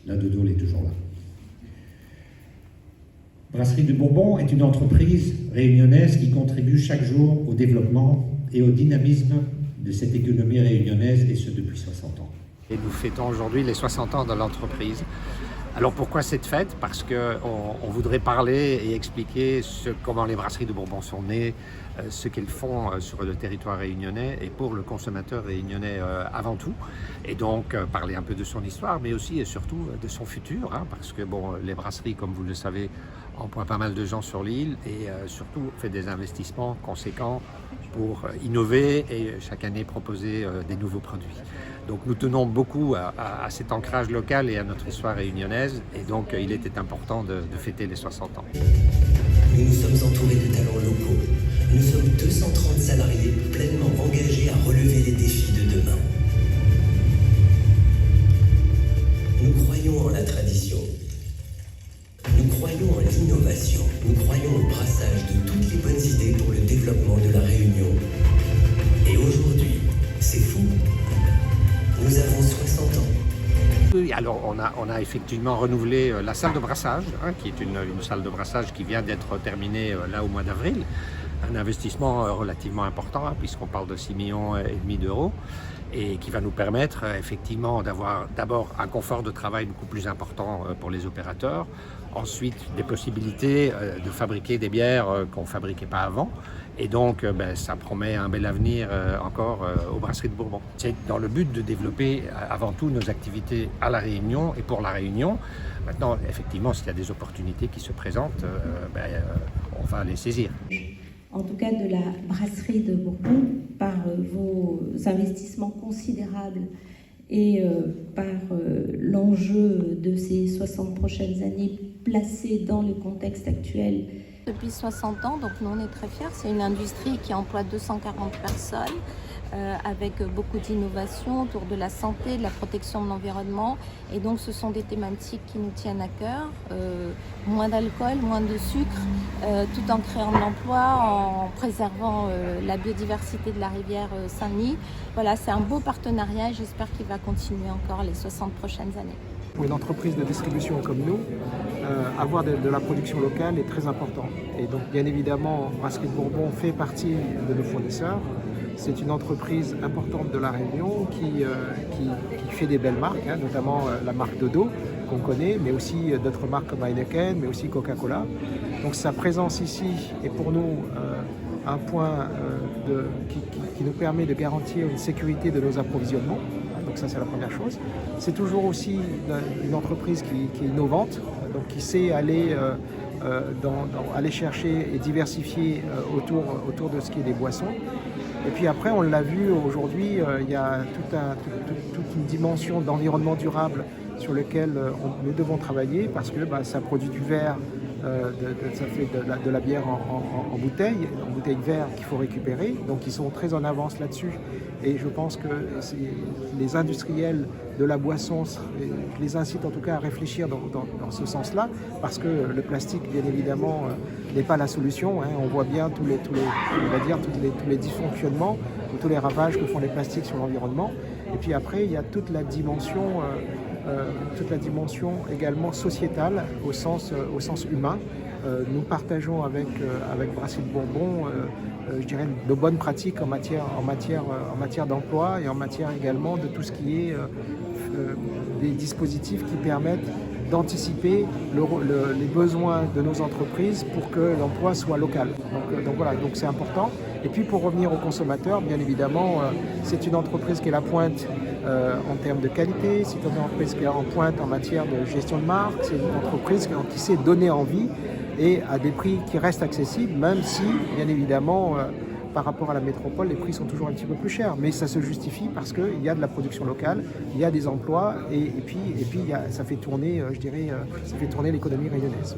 La de Dole est toujours là. Brasserie de Bourbon est une entreprise réunionnaise qui contribue chaque jour au développement et au dynamisme de cette économie réunionnaise, et ce depuis 60 ans. Et nous fêtons aujourd'hui les 60 ans de l'entreprise. Alors pourquoi cette fête? Parce qu'on voudrait parler et expliquer comment les brasseries de Bourbon sont nées, ce qu'elles font sur le territoire réunionnais et pour le consommateur réunionnais avant tout. Et donc parler un peu de son histoire, mais aussi et surtout de son futur, parce que les brasseries, comme vous le savez, emploient pas mal de gens sur l'île et surtout fait des investissements conséquents pour innover et chaque année proposer des nouveaux produits. Donc nous tenons beaucoup à cet ancrage local et à notre histoire réunionnaise, et donc il était important de fêter les 60 ans. Nous sommes entourés de talents locaux. Nous sommes 230 salariés pleinement engagés à relever les défis de demain. Nous croyons en la tradition. Nous croyons en l'innovation. Nous croyons au brassage de toutes les bonnes idées pour le développement de la Réunion. Et aujourd'hui, c'est fou. Nous avons 60 ans. Alors on a effectivement renouvelé la salle de brassage, qui est une salle de brassage qui vient d'être terminée là au mois d'avril. Un investissement relativement important, puisqu'on parle de 6,5 millions d'euros, et qui va nous permettre effectivement d'avoir d'abord un confort de travail beaucoup plus important pour les opérateurs, ensuite des possibilités de fabriquer des bières qu'on ne fabriquait pas avant, et donc ça promet un bel avenir encore aux brasseries de Bourbon. C'est dans le but de développer avant tout nos activités à La Réunion et pour La Réunion. Maintenant, effectivement, s'il y a des opportunités qui se présentent, on va les saisir. En tout cas de la brasserie de Bourbon, par vos investissements considérables et par l'enjeu de ces 60 prochaines années placées dans le contexte actuel. Depuis 60 ans, donc nous on est très fiers. C'est une industrie qui emploie 240 personnes avec beaucoup d'innovations autour de la santé, de la protection de l'environnement. Et donc ce sont des thématiques qui nous tiennent à cœur. Moins d'alcool, moins de sucre, tout en créant de l'emploi, en préservant la biodiversité de la rivière Saint-Denis. Voilà, c'est un beau partenariat et j'espère qu'il va continuer encore les 60 prochaines années. Pour une entreprise de distribution comme nous, avoir de la production locale est très important. Et donc bien évidemment, Brasserie de Bourbon fait partie de nos fournisseurs. C'est une entreprise importante de La Réunion qui fait des belles marques, notamment la marque Dodo qu'on connaît, mais aussi d'autres marques comme Heineken, mais aussi Coca-Cola. Donc sa présence ici est pour nous un point qui nous permet de garantir une sécurité de nos approvisionnements. Donc ça, c'est la première chose. C'est toujours aussi une entreprise qui est innovante, donc qui sait aller chercher et diversifier autour de ce qui est des boissons. Et puis après, on l'a vu aujourd'hui, il y a toute une dimension d'environnement durable sur lequel nous devons travailler, parce que ça produit du verre, ça fait de la bière en bouteille verre qu'il faut récupérer. Donc ils sont très en avance là-dessus. Et je pense que les industriels de la boisson, je les incite en tout cas à réfléchir dans ce sens-là, parce que le plastique, bien évidemment, n'est pas la solution. On voit bien tous les dysfonctionnements, tous les ravages que font les plastiques sur l'environnement. Et puis après, il y a toute la dimension également sociétale au sens humain. Nous partageons avec Brasserie de Bourbon, je dirais, de bonnes pratiques en matière d'emploi et en matière également de tout ce qui est des dispositifs qui permettent d'anticiper les besoins de nos entreprises pour que l'emploi soit local. Donc c'est important. Et puis pour revenir aux consommateurs, bien évidemment, c'est une entreprise qui est la pointe en termes de qualité, c'est une entreprise qui est en pointe en matière de gestion de marque, c'est une entreprise qui sait donner envie et à des prix qui restent accessibles, même si, bien évidemment, par rapport à la métropole, les prix sont toujours un petit peu plus chers. Mais ça se justifie parce qu'il y a de la production locale, il y a des emplois et puis ça fait tourner, ça fait tourner l'économie réunionnaise.